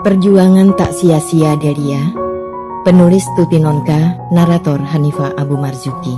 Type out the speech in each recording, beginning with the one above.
Perjuangan tak sia-sia Delia. Penulis Tuti Nonka, narator Hanifah Abu Marzuki.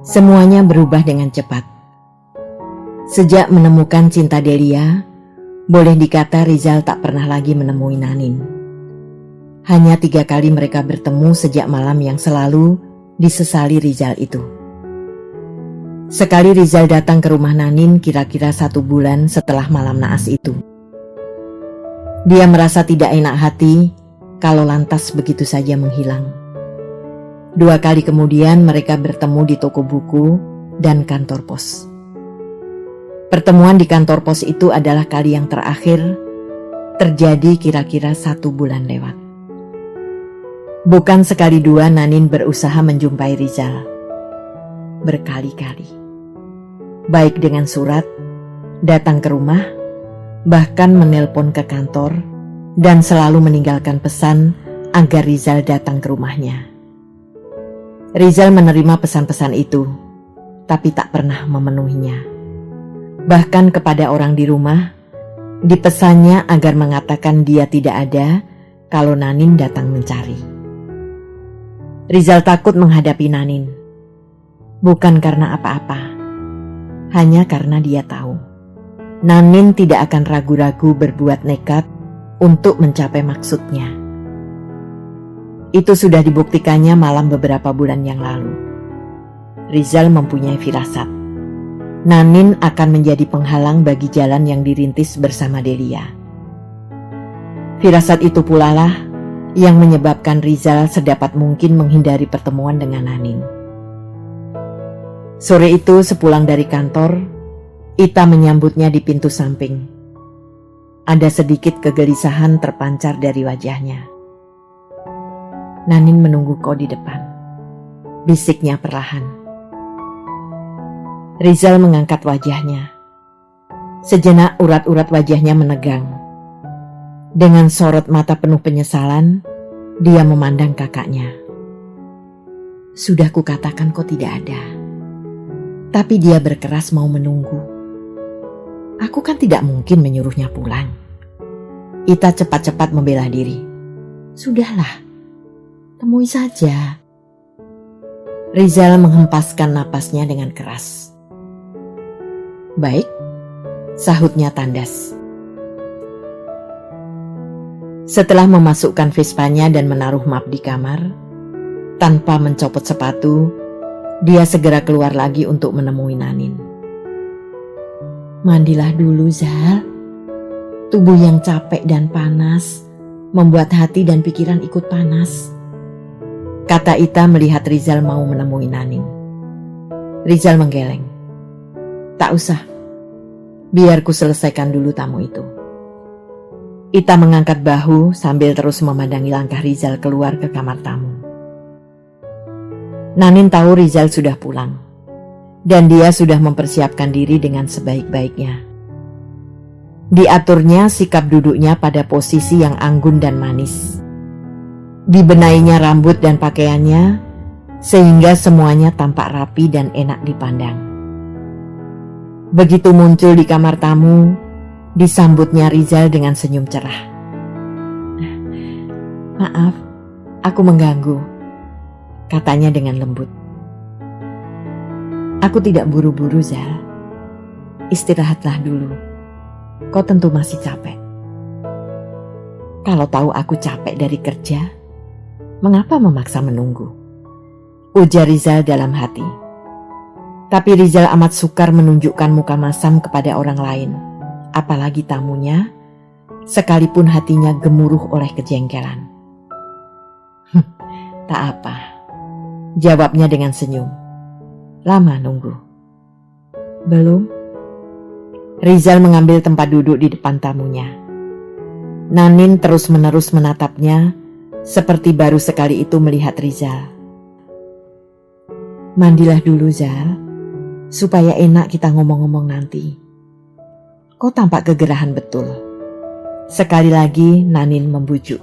Semuanya berubah dengan cepat. Sejak menemukan cinta Delia, boleh dikata Rizal tak pernah lagi menemui Nanin. Hanya 3 kali mereka bertemu sejak malam yang selalu disesali Rizal itu. Sekali Rizal datang ke rumah Nanin kira-kira 1 bulan setelah malam naas itu. Dia merasa tidak enak hati kalau lantas begitu saja menghilang. 2 kali kemudian mereka bertemu di toko buku dan kantor pos. Pertemuan di kantor pos itu adalah kali yang terakhir terjadi kira-kira 1 bulan lewat. Bukan sekali 2 Nanin berusaha menjumpai Rizal. Berkali-kali. Baik dengan surat, datang ke rumah, bahkan menelpon ke kantor, dan selalu meninggalkan pesan agar Rizal datang ke rumahnya. Rizal menerima pesan-pesan itu, tapi tak pernah memenuhinya. Bahkan kepada orang di rumah, dipesannya agar mengatakan dia tidak ada kalau Nanin datang mencari. Rizal takut menghadapi Nanin, bukan karena apa-apa, hanya karena dia tahu Nanin tidak akan ragu-ragu berbuat nekat untuk mencapai maksudnya. Itu sudah dibuktikannya malam beberapa bulan yang lalu. Rizal mempunyai firasat. Nanin akan menjadi penghalang bagi jalan yang dirintis bersama Delia. Firasat itu pula lah yang menyebabkan Rizal sedapat mungkin menghindari pertemuan dengan Nanin. Sore itu sepulang dari kantor, Ita menyambutnya di pintu samping. Ada sedikit kegelisahan terpancar dari wajahnya. Nanin menunggu kau di depan, bisiknya perlahan. Rizal mengangkat wajahnya. Sejenak urat-urat wajahnya menegang. Dengan sorot mata penuh penyesalan, dia memandang kakaknya. Sudah kukatakan kau tidak ada. Tapi dia berkeras mau menunggu. Aku kan tidak mungkin menyuruhnya pulang. Ita cepat-cepat membela diri. Sudahlah. Temui saja. Rizal menghempaskan napasnya dengan keras. Baik, sahutnya tandas. Setelah memasukkan Vespanya dan menaruh map di kamar, tanpa mencopot sepatu, dia segera keluar lagi untuk menemui Nanin. Mandilah dulu, Zal. Tubuh yang capek dan panas membuat hati dan pikiran ikut panas, kata Ita melihat Rizal mau menemui Nanin. Rizal menggeleng. Tak usah, biar ku selesaikan dulu tamu itu. Ita mengangkat bahu sambil terus memandangi langkah Rizal keluar ke kamar tamu. Nanin tahu Rizal sudah pulang, dan dia sudah mempersiapkan diri dengan sebaik-baiknya. Diaturnya sikap duduknya pada posisi yang anggun dan manis. Dibenainya rambut dan pakaiannya, sehingga semuanya tampak rapi dan enak dipandang. Begitu muncul di kamar tamu, disambutnya Rizal dengan senyum cerah. Maaf, aku mengganggu, katanya dengan lembut. Aku tidak buru-buru, Zal. Istirahatlah dulu. Kau tentu masih capek. Kalau tahu aku capek dari kerja, mengapa memaksa menunggu? Ujar Rizal dalam hati. Tapi Rizal amat sukar menunjukkan muka masam kepada orang lain, apalagi tamunya, sekalipun hatinya gemuruh oleh kejengkelan. Tak apa, jawabnya dengan senyum. Lama nunggu? Belum. Rizal mengambil tempat duduk di depan tamunya. Nanin terus-menerus menatapnya, seperti baru sekali itu melihat Rizal. Mandilah dulu, Zal, supaya enak kita ngomong-ngomong nanti. Kau tampak kegerahan betul. Sekali lagi Nanin membujuk.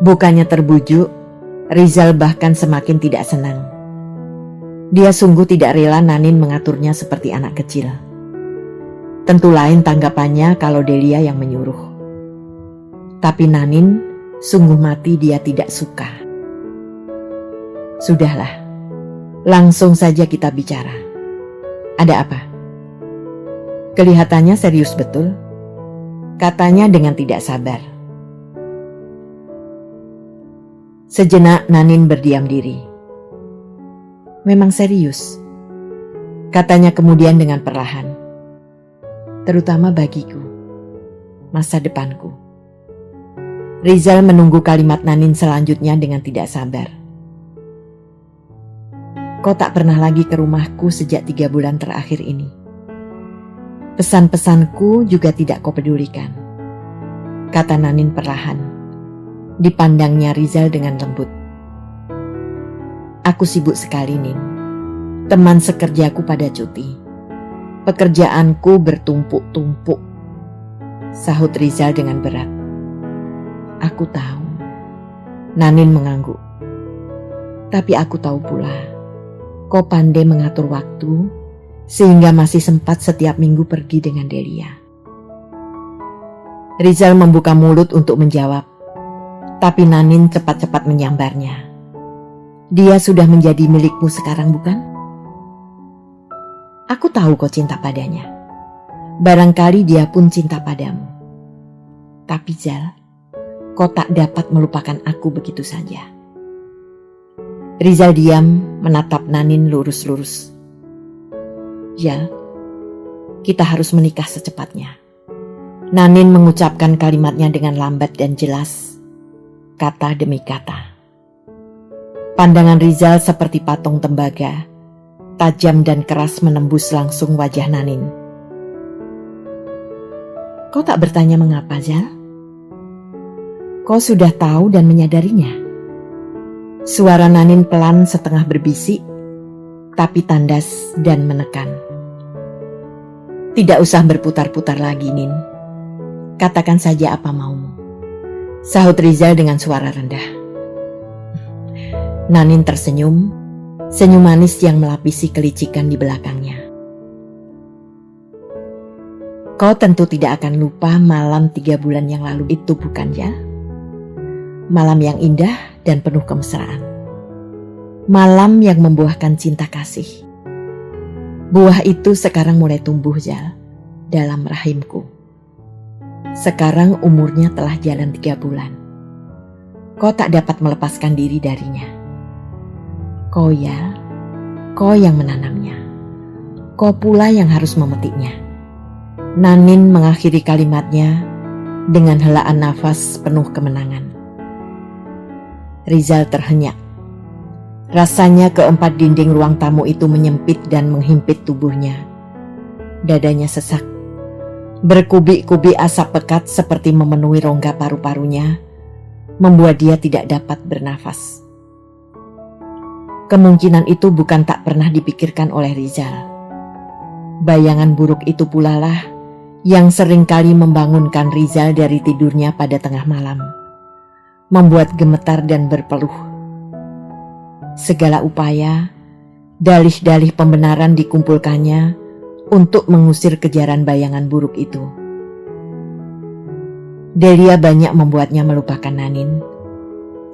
Bukannya terbujuk, Rizal bahkan semakin tidak senang. Dia sungguh tidak rela Nanin mengaturnya seperti anak kecil. Tentu lain tanggapannya kalau Delia yang menyuruh. Tapi Nanin sungguh mati dia tidak suka. Sudahlah, langsung saja kita bicara. Ada apa? Kelihatannya serius betul, katanya dengan tidak sabar. Sejenak Nanin berdiam diri. Memang serius, katanya kemudian dengan perlahan. Terutama bagiku, masa depanku. Rizal menunggu kalimat Nanin selanjutnya dengan tidak sabar. Kau tak pernah lagi ke rumahku sejak 3 bulan terakhir ini. Pesan-pesanku juga tidak kau pedulikan, kata Nanin perlahan. Dipandangnya Rizal dengan lembut. Aku sibuk sekali, Nin. Teman sekerjaku pada cuti. Pekerjaanku bertumpuk-tumpuk, sahut Rizal dengan berat. Aku tahu. Nanin mengangguk. Tapi aku tahu pula, kau pandai mengatur waktu, sehingga masih sempat setiap minggu pergi dengan Delia. Rizal membuka mulut untuk menjawab, tapi Nanin cepat-cepat menyambarnya. Dia sudah menjadi milikmu sekarang, bukan? Aku tahu kau cinta padanya. Barangkali dia pun cinta padamu. Tapi Zal, kau tak dapat melupakan aku begitu saja. Rizal diam menatap Nanin lurus-lurus. Zal, kita harus menikah secepatnya. Nanin mengucapkan kalimatnya dengan lambat dan jelas, kata demi kata. Pandangan Rizal seperti patung tembaga, tajam dan keras menembus langsung wajah Nanin. Kau tak bertanya mengapa, Zal? Kau sudah tahu dan menyadarinya. Suara Nanin pelan setengah berbisik, tapi tandas dan menekan. Tidak usah berputar-putar lagi, Nin. Katakan saja apa maumu, sahut Rizal dengan suara rendah. Nanin tersenyum, senyum manis yang melapisi kelicikan di belakangnya. Kau tentu tidak akan lupa malam 3 bulan yang lalu itu, bukan ya? Malam yang indah dan penuh kemesraan. Malam yang membuahkan cinta kasih. Buah itu sekarang mulai tumbuh, Zal, dalam rahimku. Sekarang umurnya telah jalan 3 bulan. Kau tak dapat melepaskan diri darinya. Kau ya, kau yang menanamnya. Kau pula yang harus memetiknya. Nanin mengakhiri kalimatnya dengan helaan nafas penuh kemenangan. Rizal terhenyak. Rasanya keempat dinding ruang tamu itu menyempit dan menghimpit tubuhnya. Dadanya sesak. Berkubik-kubik asap pekat seperti memenuhi rongga paru-parunya, membuat dia tidak dapat bernafas. Kemungkinan itu bukan tak pernah dipikirkan oleh Rizal. Bayangan buruk itu pula lah yang seringkali membangunkan Rizal dari tidurnya pada tengah malam, membuat gemetar dan berpeluh. Segala upaya, dalih-dalih pembenaran dikumpulkannya untuk mengusir kejaran bayangan buruk itu. Delia banyak membuatnya melupakan Nanin,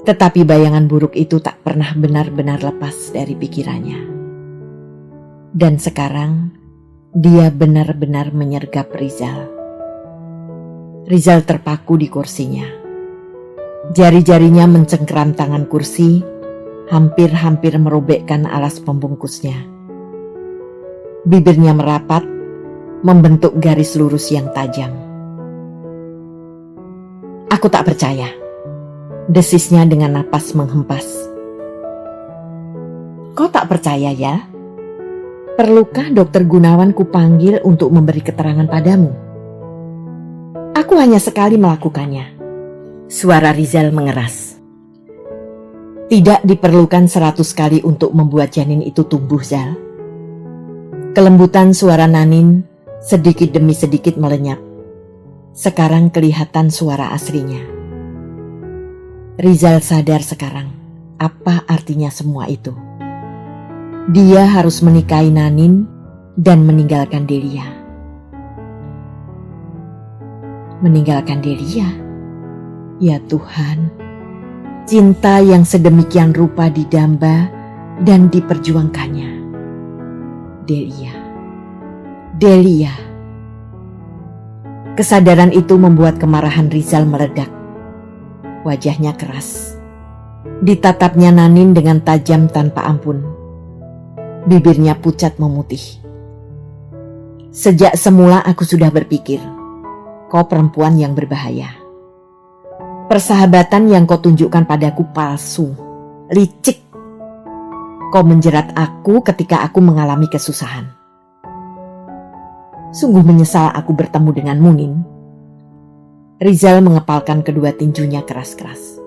tetapi bayangan buruk itu tak pernah benar-benar lepas dari pikirannya. Dan sekarang, dia benar-benar menyergap Rizal. Rizal terpaku di kursinya. Jari-jarinya mencengkeram tangan kursi, hampir-hampir merobekkan alas pembungkusnya. Bibirnya merapat, membentuk garis lurus yang tajam. Aku tak percaya, desisnya dengan napas menghempas. Kau tak percaya ya? Perlukah Dokter Gunawan kupanggil untuk memberi keterangan padamu? Aku hanya sekali melakukannya. Suara Rizal mengeras. Tidak diperlukan 100 kali untuk membuat janin itu tumbuh, Zal. Kelembutan suara Nanin sedikit demi sedikit melenyap. Sekarang kelihatan suara aslinya. Rizal sadar sekarang apa artinya semua itu. Dia harus menikahi Nanin dan meninggalkan Delia. Meninggalkan Delia? Ya Tuhan, cinta yang sedemikian rupa didamba dan diperjuangkannya. Delia. Kesadaran itu membuat kemarahan Rizal meledak. Wajahnya keras. Ditatapnya Nanin dengan tajam tanpa ampun. Bibirnya pucat memutih. Sejak semula aku sudah berpikir, kau perempuan yang berbahaya. Persahabatan yang kau tunjukkan padaku palsu, licik. Kau menjerat aku ketika aku mengalami kesusahan. Sungguh menyesal aku bertemu dengan Munin. Rizal mengepalkan kedua tinjunya keras-keras.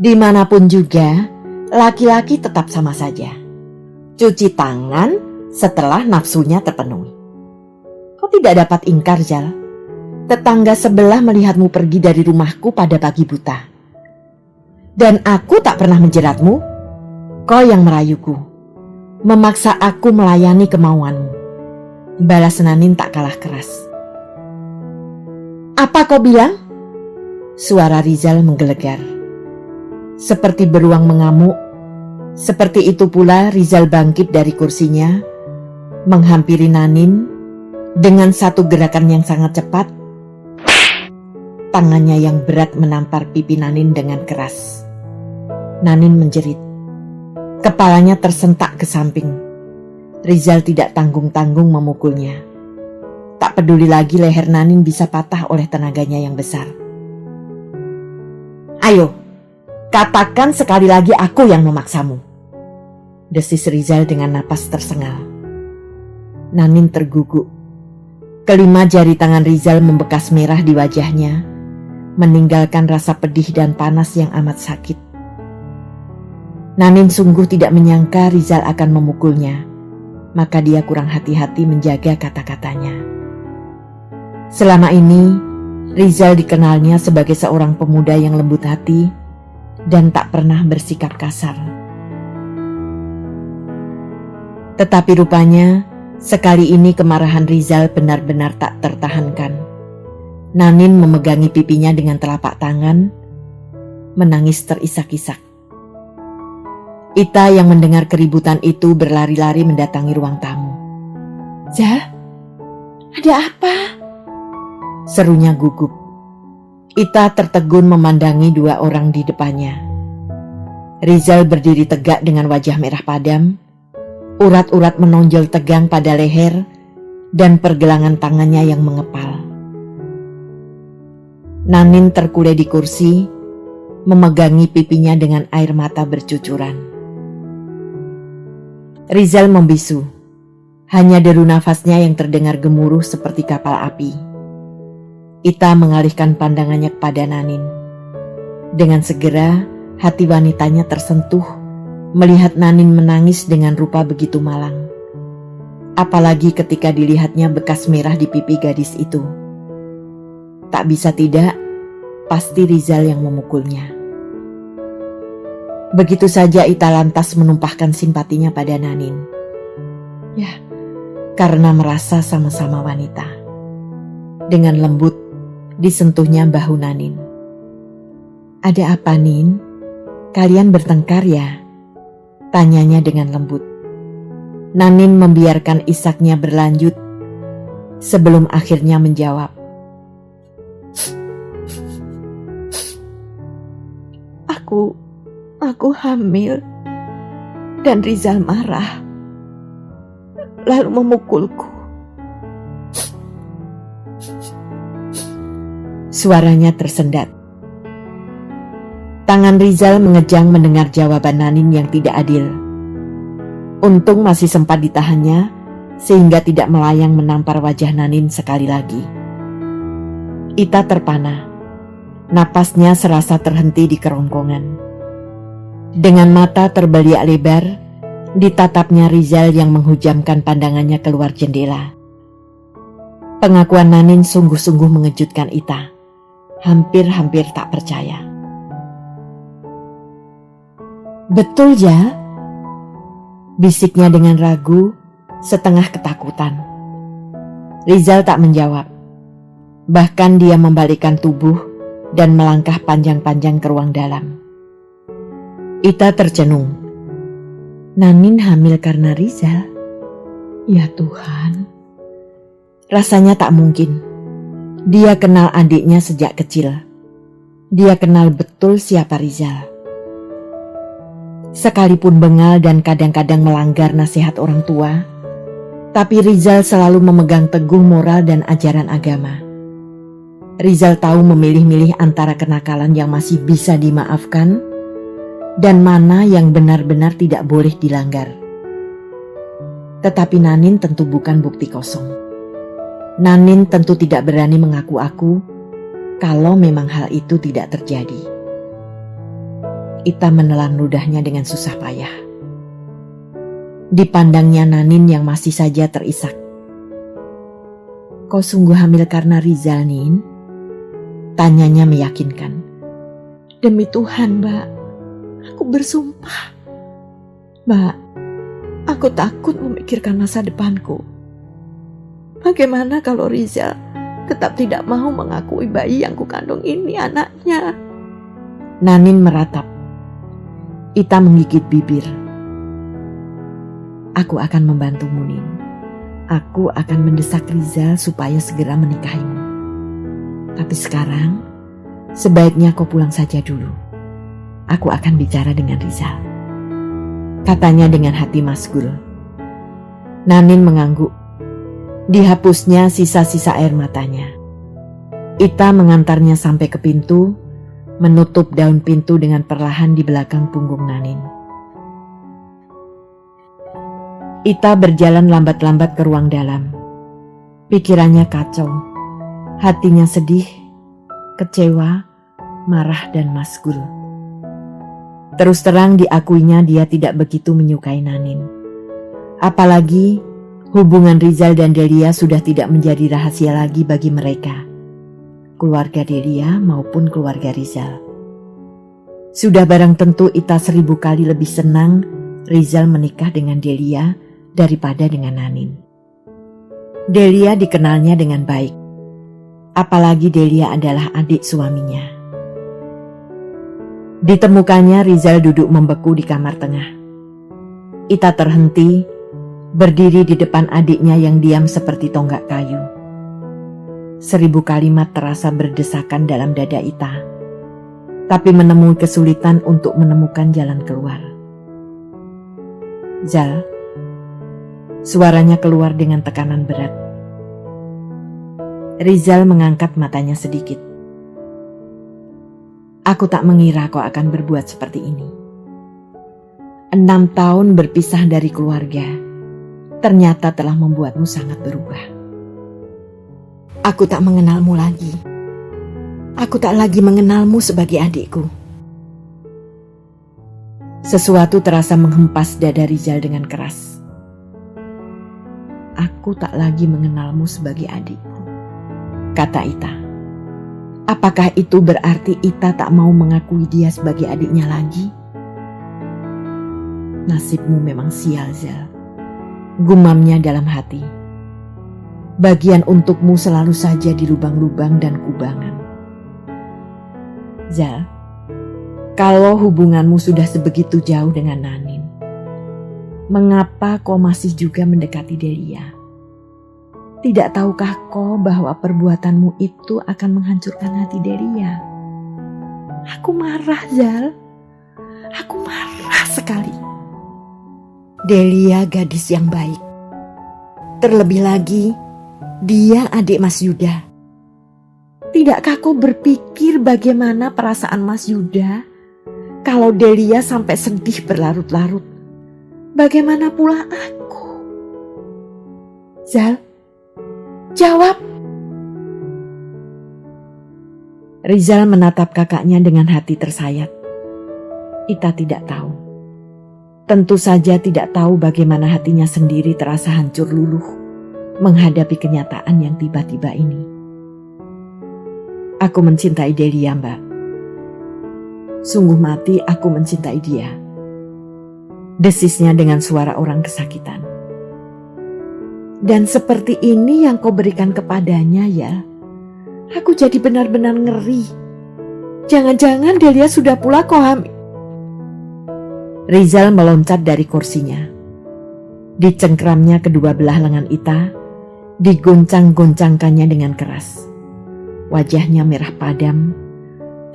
Dimanapun juga, laki-laki tetap sama saja. Cuci tangan setelah nafsunya terpenuhi. Kau tidak dapat ingkar, Zal. Tetangga sebelah melihatmu pergi dari rumahku pada pagi buta. Dan aku tak pernah menjeratmu. Kau yang merayuku, memaksa aku melayani kemauanmu. Balas Nanin tak kalah keras. Apa kau bilang? Suara Rizal menggelegar. Seperti beruang mengamuk. Seperti itu pula Rizal bangkit dari kursinya, menghampiri Nanin dengan satu gerakan yang sangat cepat. Tangannya yang berat menampar pipi Nanin dengan keras. Nanin menjerit. Kepalanya tersentak ke samping. Rizal tidak tanggung-tanggung memukulnya. Tak peduli lagi leher Nanin bisa patah oleh tenaganya yang besar. Ayo, katakan sekali lagi aku yang memaksamu. Desis Rizal dengan napas tersengal. Nanin terguguk. Kelima jari tangan Rizal membekas merah di wajahnya, meninggalkan rasa pedih dan panas yang amat sakit. Nanin sungguh tidak menyangka Rizal akan memukulnya, maka dia kurang hati-hati menjaga kata-katanya. Selama ini, Rizal dikenalnya sebagai seorang pemuda yang lembut hati dan tak pernah bersikap kasar. Tetapi rupanya, sekali ini kemarahan Rizal benar-benar tak tertahankan. Nanin memegangi pipinya dengan telapak tangan, menangis terisak-isak. Ita yang mendengar keributan itu berlari-lari mendatangi ruang tamu. Zal, ada apa? Serunya gugup. Ita tertegun memandangi dua orang di depannya. Rizal berdiri tegak dengan wajah merah padam, urat-urat menonjol tegang pada leher dan pergelangan tangannya yang mengepal. Nanin terkulai di kursi, memegangi pipinya dengan air mata bercucuran. Rizal membisu. Hanya deru nafasnya yang terdengar gemuruh seperti kapal api. Ita mengalihkan pandangannya kepada Nanin. Dengan segera, hati wanitanya tersentuh melihat Nanin menangis dengan rupa begitu malang. Apalagi ketika dilihatnya bekas merah di pipi gadis itu. Tak bisa tidak, pasti Rizal yang memukulnya. Begitu saja Ita lantas menumpahkan simpatinya pada Nanin. Ya, karena merasa sama-sama wanita. Dengan lembut, disentuhnya bahu Nanin. Ada apa, Nin? Kalian bertengkar ya? Tanyanya dengan lembut. Nanin membiarkan isaknya berlanjut sebelum akhirnya menjawab. Aku hamil dan Rizal marah lalu memukulku. Suaranya tersendat. Tangan Rizal mengejang mendengar jawaban Nanin yang tidak adil. Untung masih sempat ditahannya sehingga tidak melayang menampar wajah Nanin sekali lagi. Ita terpana. Napasnya serasa terhenti di kerongkongan. Dengan mata terbeliak lebar, ditatapnya Rizal yang menghujamkan pandangannya keluar jendela. Pengakuan Nanin sungguh-sungguh mengejutkan Ita. Hampir-hampir tak percaya. "Betul, Ja?" bisiknya dengan ragu, setengah ketakutan. Rizal tak menjawab. Bahkan dia membalikkan tubuh dan melangkah panjang-panjang ke ruang dalam. Ita tercenung. Nanin hamil karena Rizal? Ya Tuhan. Rasanya tak mungkin. Dia kenal adiknya sejak kecil. Dia kenal betul siapa Rizal. Sekalipun bengal dan kadang-kadang melanggar nasihat orang tua, tapi Rizal selalu memegang teguh moral dan ajaran agama. Rizal tahu memilih-milih antara kenakalan yang masih bisa dimaafkan dan mana yang benar-benar tidak boleh dilanggar. Tetapi Nanin tentu bukan bukti kosong. Nanin tentu tidak berani mengaku aku kalau memang hal itu tidak terjadi. Ita menelan ludahnya dengan susah payah. Dipandangnya Nanin yang masih saja terisak. "Kau sungguh hamil karena Rizal, Nin?" tanyanya meyakinkan. "Demi Tuhan, Mbak. Aku bersumpah. Mbak, aku takut memikirkan masa depanku. Bagaimana kalau Rizal tetap tidak mau mengakui bayi yang kukandung ini anaknya?" Nanin meratap. Ita menggigit bibir. "Aku akan membantumu, Nin. Aku akan mendesak Rizal supaya segera menikahimu. Tapi sekarang, sebaiknya kau pulang saja dulu. Aku akan bicara dengan Rizal," katanya dengan hati masgul. Nanin mengangguk. Dihapusnya sisa-sisa air matanya. Ita mengantarnya sampai ke pintu, menutup daun pintu dengan perlahan di belakang punggung Nanin. Ita berjalan lambat-lambat ke ruang dalam. Pikirannya kacau. Hatinya sedih, kecewa, marah dan masgul. Terus terang diakuinya dia tidak begitu menyukai Nanin. Apalagi hubungan Rizal dan Delia sudah tidak menjadi rahasia lagi bagi mereka, keluarga Delia maupun keluarga Rizal. Sudah barang tentu Ita 1000 kali lebih senang Rizal menikah dengan Delia daripada dengan Nanin. Delia dikenalnya dengan baik. Apalagi Delia adalah adik suaminya. Ditemukannya Rizal duduk membeku di kamar tengah. Ita terhenti, berdiri di depan adiknya yang diam seperti tonggak kayu. 1000 kalimat terasa berdesakan dalam dada Ita, tapi menemui kesulitan untuk menemukan jalan keluar. "Zal," suaranya keluar dengan tekanan berat. Rizal mengangkat matanya sedikit. "Aku tak mengira kau akan berbuat seperti ini. 6 tahun berpisah dari keluarga, ternyata telah membuatmu sangat berubah. Aku tak mengenalmu lagi. Aku tak lagi mengenalmu sebagai adikku." Sesuatu terasa menghempas dada Rizal dengan keras. "Aku tak lagi mengenalmu sebagai adikku," kata Ita. Apakah itu berarti Ita tak mau mengakui dia sebagai adiknya lagi? "Nasibmu memang sial, Zal," gumamnya dalam hati. "Bagian untukmu selalu saja di lubang-lubang dan kubangan." "Zal, kalau hubunganmu sudah sebegitu jauh dengan Nanin, mengapa kau masih juga mendekati Delia? Tidak tahukah kau bahwa perbuatanmu itu akan menghancurkan hati Delia?" "Aku marah, Zal. Aku marah sekali. Delia gadis yang baik. Terlebih lagi, dia adik Mas Yuda. Tidakkah kau berpikir bagaimana perasaan Mas Yuda kalau Delia sampai sedih berlarut-larut? Bagaimana pula aku? Zal, jawab." Rizal menatap kakaknya dengan hati tersayat. Ita tidak tahu. Tentu saja tidak tahu bagaimana hatinya sendiri terasa hancur luluh menghadapi kenyataan yang tiba-tiba ini. Aku mencintai Delia, Mbak. Sungguh mati aku mencintai dia. Desisnya dengan suara orang kesakitan. Dan seperti ini yang kau berikan kepadanya ya. Aku jadi benar-benar ngeri. Jangan-jangan Delia sudah pula kau hamil. Rizal meloncat dari kursinya. Dicengkramnya kedua belah lengan Ita, digoncang-goncangkannya dengan keras. Wajahnya merah padam,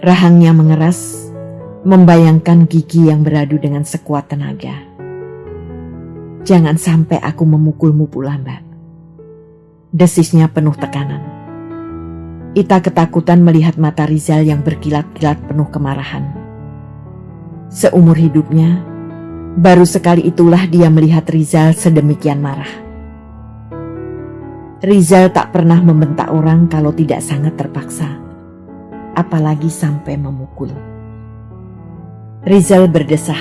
rahangnya mengeras, membayangkan gigi yang beradu dengan sekuat tenaga. Jangan sampai aku memukulmu pula, Mbak. Desisnya penuh tekanan. Ita ketakutan melihat mata Rizal yang berkilat-kilat penuh kemarahan. Seumur hidupnya, baru sekali itulah dia melihat Rizal sedemikian marah. Rizal tak pernah membentak orang kalau tidak sangat terpaksa, apalagi sampai memukul. Rizal berdesah,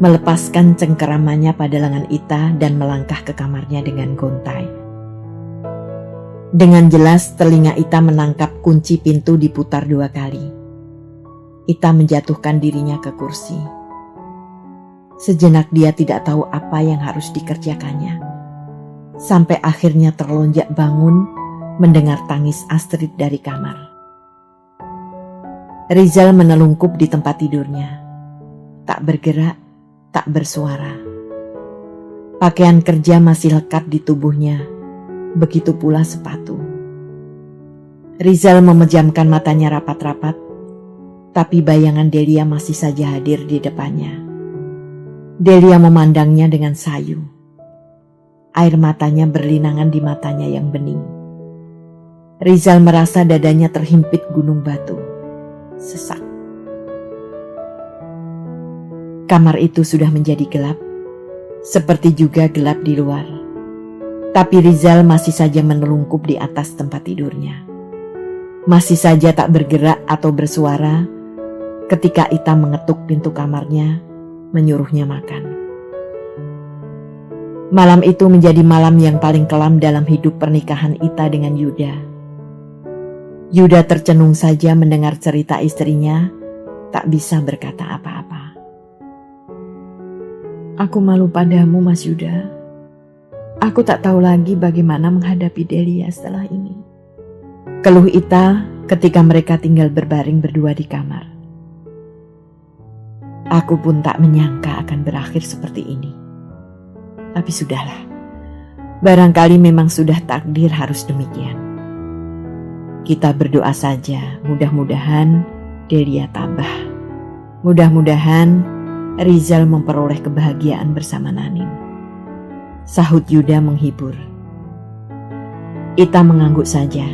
melepaskan cengkeramannya pada lengan Ita dan melangkah ke kamarnya dengan gontai. Dengan jelas telinga Ita menangkap kunci pintu diputar 2 kali. Ita menjatuhkan dirinya ke kursi. Sejenak dia tidak tahu apa yang harus dikerjakannya. Sampai akhirnya terlonjak bangun mendengar tangis Astrid dari kamar. Rizal menelungkup di tempat tidurnya. Tak bergerak, tak bersuara. Pakaian kerja masih lekat di tubuhnya, begitu pula sepatu. Rizal memejamkan matanya rapat-rapat, tapi bayangan Delia masih saja hadir di depannya. Delia memandangnya dengan sayu. Air matanya berlinangan di matanya yang bening. Rizal merasa dadanya terhimpit gunung batu. Sesak. Kamar itu sudah menjadi gelap, seperti juga gelap di luar. Tapi Rizal masih saja menelungkup di atas tempat tidurnya. Masih saja tak bergerak atau bersuara ketika Ita mengetuk pintu kamarnya, menyuruhnya makan. Malam itu menjadi malam yang paling kelam dalam hidup pernikahan Ita dengan Yuda. Yuda tercenung saja mendengar cerita istrinya, tak bisa berkata apa-apa. Aku malu padamu, Mas Yuda. Aku tak tahu lagi bagaimana menghadapi Delia setelah ini. Keluh Ita ketika mereka tinggal berbaring berdua di kamar. Aku pun tak menyangka akan berakhir seperti ini. Tapi sudahlah. Barangkali memang sudah takdir harus demikian. Kita berdoa saja, mudah-mudahan Delia tabah. Mudah-mudahan Rizal memperoleh kebahagiaan bersama Nanin. Sahut Yuda menghibur. Ita mengangguk saja.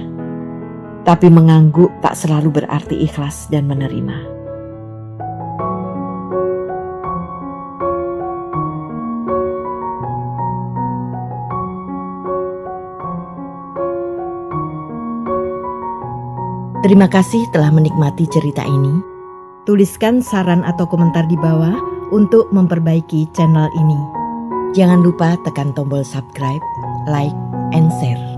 Tapi mengangguk tak selalu berarti ikhlas dan menerima. Terima kasih telah menikmati cerita ini. Tuliskan saran atau komentar di bawah untuk memperbaiki channel ini. Jangan lupa tekan tombol subscribe, like, and share.